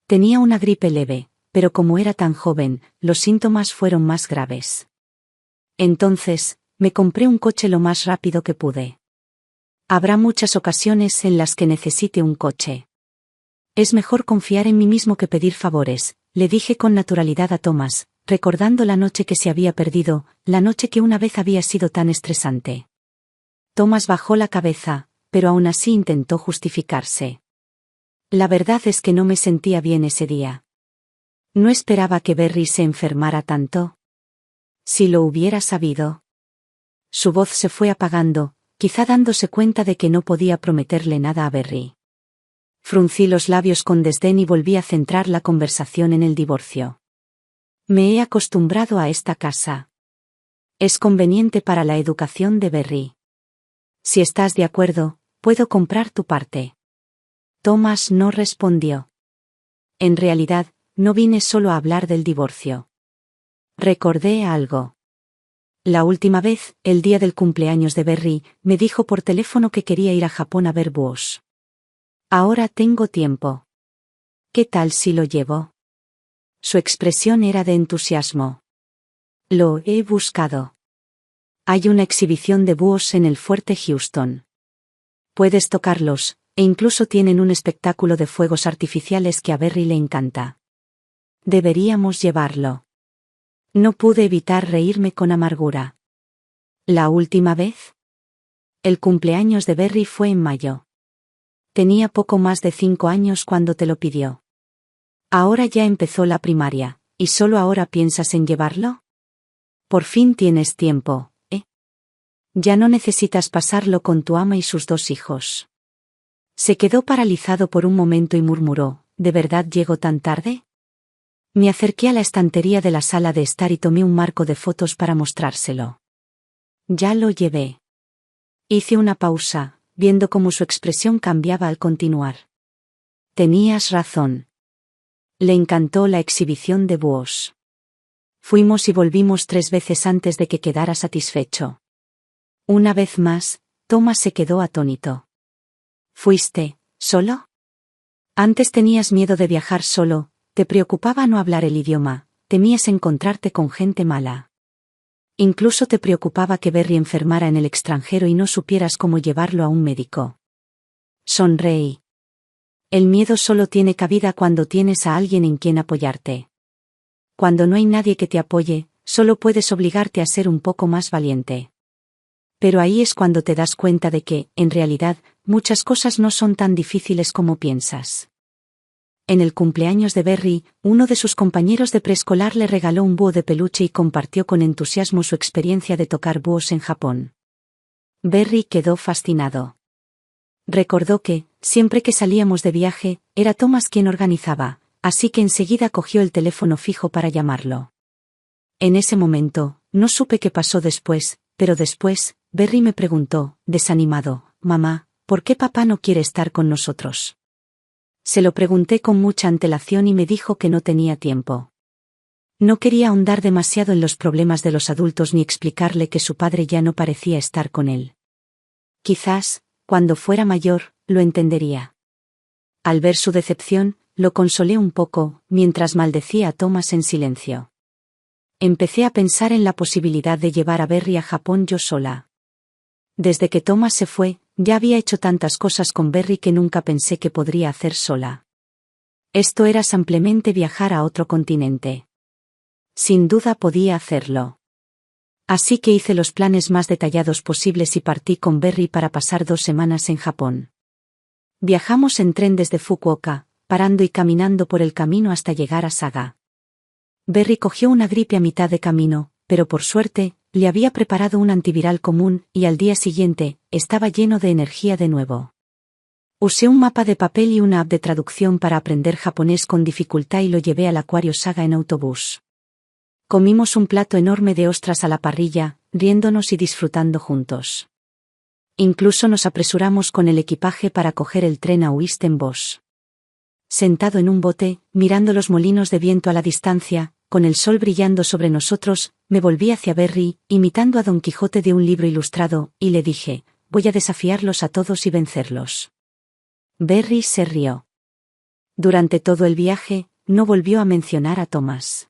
Tenía una gripe leve, pero como era tan joven, los síntomas fueron más graves. Entonces, me compré un coche lo más rápido que pude. Habrá muchas ocasiones en las que necesite un coche. Es mejor confiar en mí mismo que pedir favores, le dije con naturalidad a Thomas, recordando la noche que se había perdido, la noche que una vez había sido tan estresante. Thomas bajó la cabeza, pero aún así intentó justificarse. La verdad es que no me sentía bien ese día. No esperaba que Berry se enfermara tanto. Si lo hubiera sabido. Su voz se fue apagando, quizá dándose cuenta de que no podía prometerle nada a Berry. Fruncí los labios con desdén y volví a centrar la conversación en el divorcio. Me he acostumbrado a esta casa. Es conveniente para la educación de Berry. Si estás de acuerdo, puedo comprar tu parte. Thomas no respondió. En realidad, no vine solo a hablar del divorcio. Recordé algo. La última vez, el día del cumpleaños de Berry, me dijo por teléfono que quería ir a Japón a ver búhos. Ahora tengo tiempo. ¿Qué tal si lo llevo? Su expresión era de entusiasmo. Lo he buscado. Hay una exhibición de búhos en el Fuerte Houston. Puedes tocarlos, e incluso tienen un espectáculo de fuegos artificiales que a Berry le encanta. Deberíamos llevarlo. No pude evitar reírme con amargura. ¿La última vez? El cumpleaños de Berry fue en mayo. Tenía poco más de 5 años cuando te lo pidió. Ahora ya empezó la primaria, ¿y solo ahora piensas en llevarlo? Por fin tienes tiempo, ¿eh? Ya no necesitas pasarlo con tu ama y sus 2 hijos. Se quedó paralizado por un momento y murmuró, ¿de verdad llego tan tarde? Me acerqué a la estantería de la sala de estar y tomé un marco de fotos para mostrárselo. Ya lo llevé. Hice una pausa, viendo cómo su expresión cambiaba al continuar. Tenías razón. Le encantó la exhibición de búhos. Fuimos y volvimos 3 veces antes de que quedara satisfecho. Una vez más, Thomas se quedó atónito. ¿Fuiste solo? Antes tenías miedo de viajar solo. Te preocupaba no hablar el idioma, temías encontrarte con gente mala. Incluso te preocupaba que Berry enfermara en el extranjero y no supieras cómo llevarlo a un médico. Sonreí. El miedo solo tiene cabida cuando tienes a alguien en quien apoyarte. Cuando no hay nadie que te apoye, solo puedes obligarte a ser un poco más valiente. Pero ahí es cuando te das cuenta de que, en realidad, muchas cosas no son tan difíciles como piensas. En el cumpleaños de Berry, uno de sus compañeros de preescolar le regaló un búho de peluche y compartió con entusiasmo su experiencia de tocar búhos en Japón. Berry quedó fascinado. Recordó que, siempre que salíamos de viaje, era Thomas quien organizaba, así que enseguida cogió el teléfono fijo para llamarlo. En ese momento, no supe qué pasó después, pero después, Berry me preguntó, desanimado, «Mamá, ¿por qué papá no quiere estar con nosotros?» Se lo pregunté con mucha antelación y me dijo que no tenía tiempo. No quería ahondar demasiado en los problemas de los adultos ni explicarle que su padre ya no parecía estar con él. Quizás, cuando fuera mayor, lo entendería. Al ver su decepción, lo consolé un poco, mientras maldecía a Thomas en silencio. Empecé a pensar en la posibilidad de llevar a Berry a Japón yo sola. Desde que Thomas se fue, ya había hecho tantas cosas con Berry que nunca pensé que podría hacer sola. Esto era simplemente viajar a otro continente. Sin duda podía hacerlo. Así que hice los planes más detallados posibles y partí con Berry para pasar 2 semanas en Japón. Viajamos en tren desde Fukuoka, parando y caminando por el camino hasta llegar a Saga. Berry cogió una gripe a mitad de camino, pero por suerte, le había preparado un antiviral común y al día siguiente, estaba lleno de energía de nuevo. Usé un mapa de papel y una app de traducción para aprender japonés con dificultad y lo llevé al Acuario Saga en autobús. Comimos un plato enorme de ostras a la parrilla, riéndonos y disfrutando juntos. Incluso nos apresuramos con el equipaje para coger el tren a Uisten-Bosch. Sentado en un bote, mirando los molinos de viento a la distancia, con el sol brillando sobre nosotros, me volví hacia Berry, imitando a Don Quijote de un libro ilustrado, y le dije, «Voy a desafiarlos a todos y vencerlos». Berry se rió. Durante todo el viaje, no volvió a mencionar a Thomas.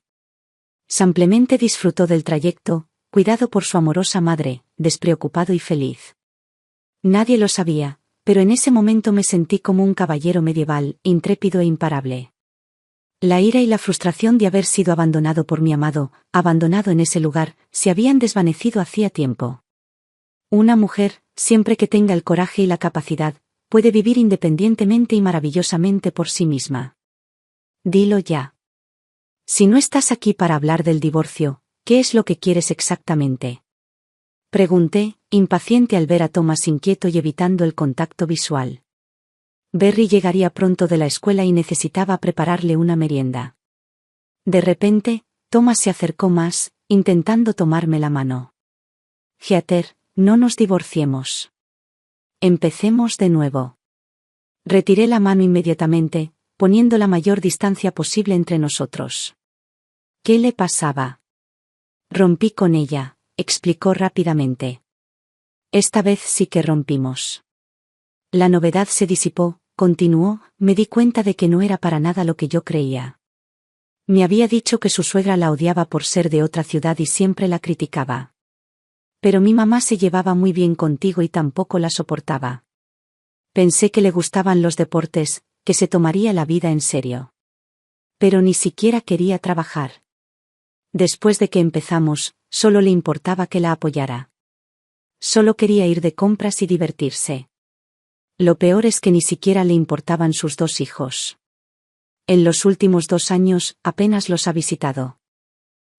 Simplemente disfrutó del trayecto, cuidado por su amorosa madre, despreocupado y feliz. Nadie lo sabía, pero en ese momento me sentí como un caballero medieval, intrépido e imparable. La ira y la frustración de haber sido abandonado por mi amado, abandonado en ese lugar, se habían desvanecido hacía tiempo. Una mujer, siempre que tenga el coraje y la capacidad, puede vivir independientemente y maravillosamente por sí misma. Dilo ya. Si no estás aquí para hablar del divorcio, ¿qué es lo que quieres exactamente? Pregunté, impaciente al ver a Thomas inquieto y evitando el contacto visual. Berry llegaría pronto de la escuela y necesitaba prepararle una merienda. De repente, Thomas se acercó más, intentando tomarme la mano. «Heather, no nos divorciemos. Empecemos de nuevo». Retiré la mano inmediatamente, poniendo la mayor distancia posible entre nosotros. ¿Qué le pasaba? Rompí con ella, explicó rápidamente. Esta vez sí que rompimos. La novedad se disipó, continuó, me di cuenta de que no era para nada lo que yo creía. Me había dicho que su suegra la odiaba por ser de otra ciudad y siempre la criticaba. Pero mi mamá se llevaba muy bien contigo y tampoco la soportaba. Pensé que le gustaban los deportes, que se tomaría la vida en serio. Pero ni siquiera quería trabajar. Después de que empezamos, solo le importaba que la apoyara. Solo quería ir de compras y divertirse. Lo peor es que ni siquiera le importaban sus 2 hijos. En los últimos 2 años, apenas los ha visitado.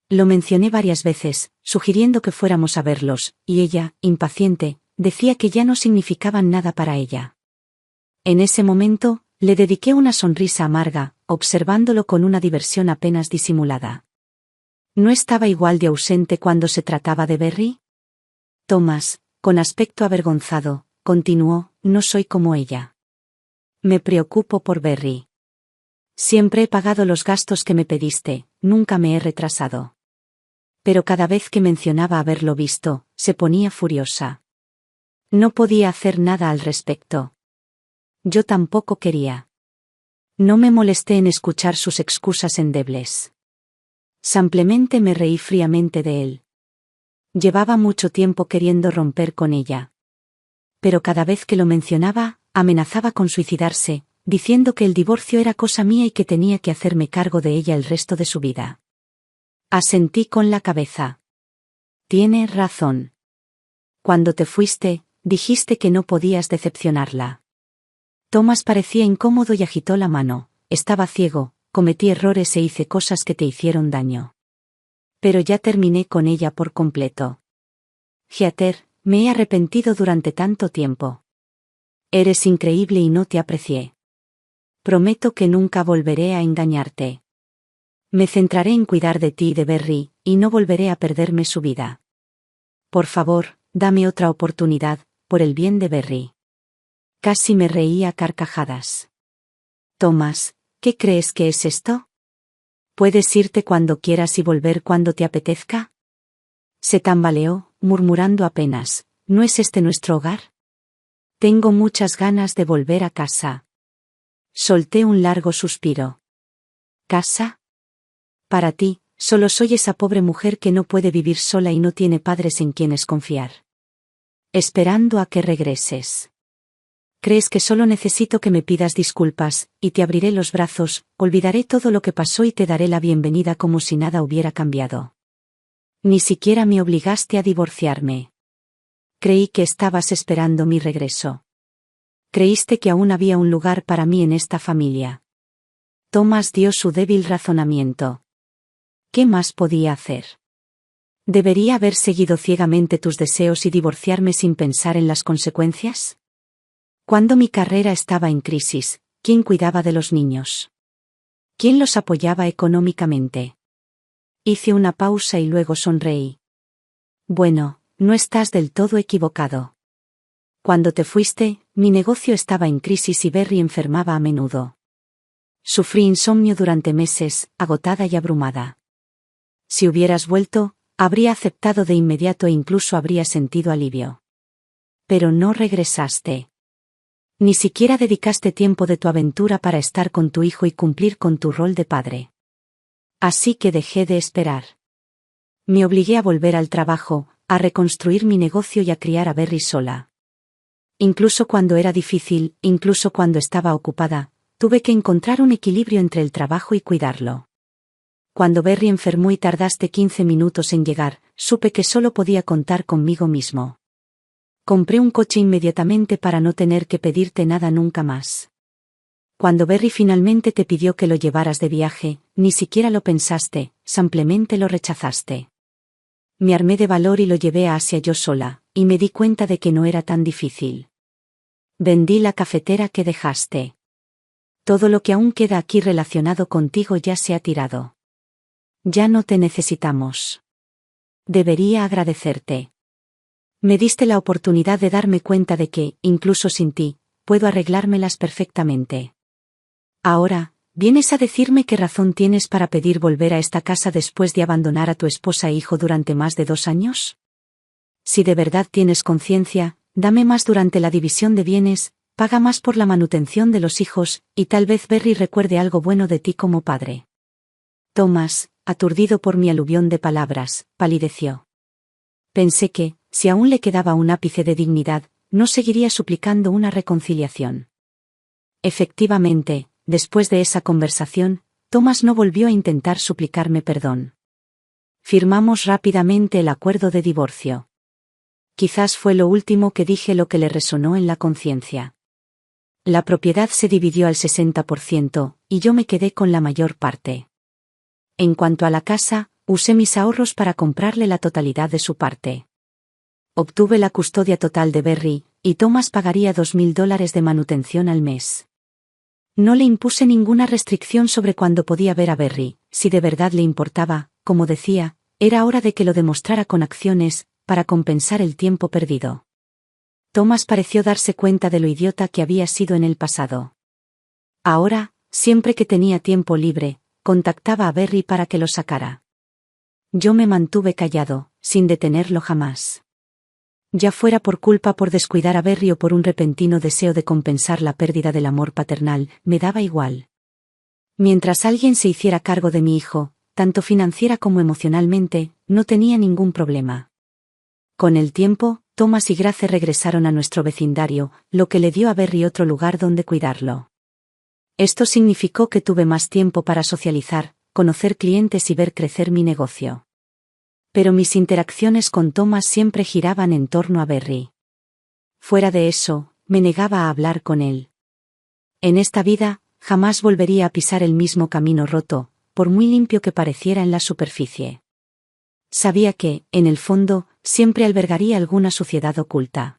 Lo mencioné varias veces, sugiriendo que fuéramos a verlos, y ella, impaciente, decía que ya no significaban nada para ella. En ese momento, le dediqué una sonrisa amarga, observándolo con una diversión apenas disimulada. ¿No estaba igual de ausente cuando se trataba de Berry? Thomas, con aspecto avergonzado, continuó, no soy como ella. Me preocupo por Berry. Siempre he pagado los gastos que me pediste, nunca me he retrasado. Pero cada vez que mencionaba haberlo visto, se ponía furiosa. No podía hacer nada al respecto. Yo tampoco quería. No me molesté en escuchar sus excusas endebles. Simplemente me reí fríamente de él. Llevaba mucho tiempo queriendo romper con ella. Pero cada vez que lo mencionaba, amenazaba con suicidarse, diciendo que el divorcio era cosa mía y que tenía que hacerme cargo de ella el resto de su vida. Asentí con la cabeza. Tiene razón. Cuando te fuiste, dijiste que no podías decepcionarla. Thomas parecía incómodo y agitó la mano. Estaba ciego, cometí errores e hice cosas que te hicieron daño. Pero ya terminé con ella por completo. Heather, me he arrepentido durante tanto tiempo. Eres increíble y no te aprecié. Prometo que nunca volveré a engañarte. Me centraré en cuidar de ti y de Berry, y no volveré a perderme su vida. Por favor, dame otra oportunidad, por el bien de Berry. Casi me reía a carcajadas. Thomas, ¿qué crees que es esto? ¿Puedes irte cuando quieras y volver cuando te apetezca? Se tambaleó, murmurando apenas, ¿no es este nuestro hogar? Tengo muchas ganas de volver a casa. Solté un largo suspiro. ¿Casa? Para ti, solo soy esa pobre mujer que no puede vivir sola y no tiene padres en quienes confiar. Esperando a que regreses. ¿Crees que solo necesito que me pidas disculpas, y te abriré los brazos, olvidaré todo lo que pasó y te daré la bienvenida como si nada hubiera cambiado? Ni siquiera me obligaste a divorciarme. Creí que estabas esperando mi regreso. Creíste que aún había un lugar para mí en esta familia. Thomas dio su débil razonamiento. ¿Qué más podía hacer? ¿Debería haber seguido ciegamente tus deseos y divorciarme sin pensar en las consecuencias? Cuando mi carrera estaba en crisis, ¿quién cuidaba de los niños? ¿Quién los apoyaba económicamente? Hice una pausa y luego sonreí. Bueno, no estás del todo equivocado. Cuando te fuiste, mi negocio estaba en crisis y Berry enfermaba a menudo. Sufrí insomnio durante meses, agotada y abrumada. Si hubieras vuelto, habría aceptado de inmediato e incluso habría sentido alivio. Pero no regresaste. Ni siquiera dedicaste tiempo de tu aventura para estar con tu hijo y cumplir con tu rol de padre. Así que dejé de esperar. Me obligué a volver al trabajo, a reconstruir mi negocio y a criar a Berry sola. Incluso cuando era difícil, incluso cuando estaba ocupada, tuve que encontrar un equilibrio entre el trabajo y cuidarlo. Cuando Berry enfermó y tardaste 15 minutos en llegar, supe que solo podía contar conmigo mismo. Compré un coche inmediatamente para no tener que pedirte nada nunca más. Cuando Berry finalmente te pidió que lo llevaras de viaje, ni siquiera lo pensaste, simplemente lo rechazaste. Me armé de valor y lo llevé a Asia yo sola, y me di cuenta de que no era tan difícil. Vendí la cafetera que dejaste. Todo lo que aún queda aquí relacionado contigo ya se ha tirado. Ya no te necesitamos. Debería agradecerte. Me diste la oportunidad de darme cuenta de que, incluso sin ti, puedo arreglármelas perfectamente. Ahora, ¿vienes a decirme qué razón tienes para pedir volver a esta casa después de abandonar a tu esposa e hijo durante más de 2 años? Si de verdad tienes conciencia, dame más durante la división de bienes, paga más por la manutención de los hijos, y tal vez Berry recuerde algo bueno de ti como padre. Thomas, aturdido por mi aluvión de palabras, palideció. Pensé que, si aún le quedaba un ápice de dignidad, no seguiría suplicando una reconciliación. Efectivamente, después de esa conversación, Thomas no volvió a intentar suplicarme perdón. Firmamos rápidamente el acuerdo de divorcio. Quizás fue lo último que dije lo que le resonó en la conciencia. La propiedad se dividió al 60%, y yo me quedé con la mayor parte. En cuanto a la casa, usé mis ahorros para comprarle la totalidad de su parte. Obtuve la custodia total de Berry, y Thomas pagaría $2,000 de manutención al mes. No le impuse ninguna restricción sobre cuándo podía ver a Berry, si de verdad le importaba, como decía, era hora de que lo demostrara con acciones, para compensar el tiempo perdido. Thomas pareció darse cuenta de lo idiota que había sido en el pasado. Ahora, siempre que tenía tiempo libre, contactaba a Berry para que lo sacara. Yo me mantuve callado, sin detenerlo jamás. Ya fuera por culpa por descuidar a Berry o por un repentino deseo de compensar la pérdida del amor paternal, me daba igual. Mientras alguien se hiciera cargo de mi hijo, tanto financiera como emocionalmente, no tenía ningún problema. Con el tiempo, Thomas y Grace regresaron a nuestro vecindario, lo que le dio a Berry otro lugar donde cuidarlo. Esto significó que tuve más tiempo para socializar, conocer clientes y ver crecer mi negocio. Pero mis interacciones con Thomas siempre giraban en torno a Berry. Fuera de eso, me negaba a hablar con él. En esta vida, jamás volvería a pisar el mismo camino roto, por muy limpio que pareciera en la superficie. Sabía que, en el fondo, siempre albergaría alguna suciedad oculta.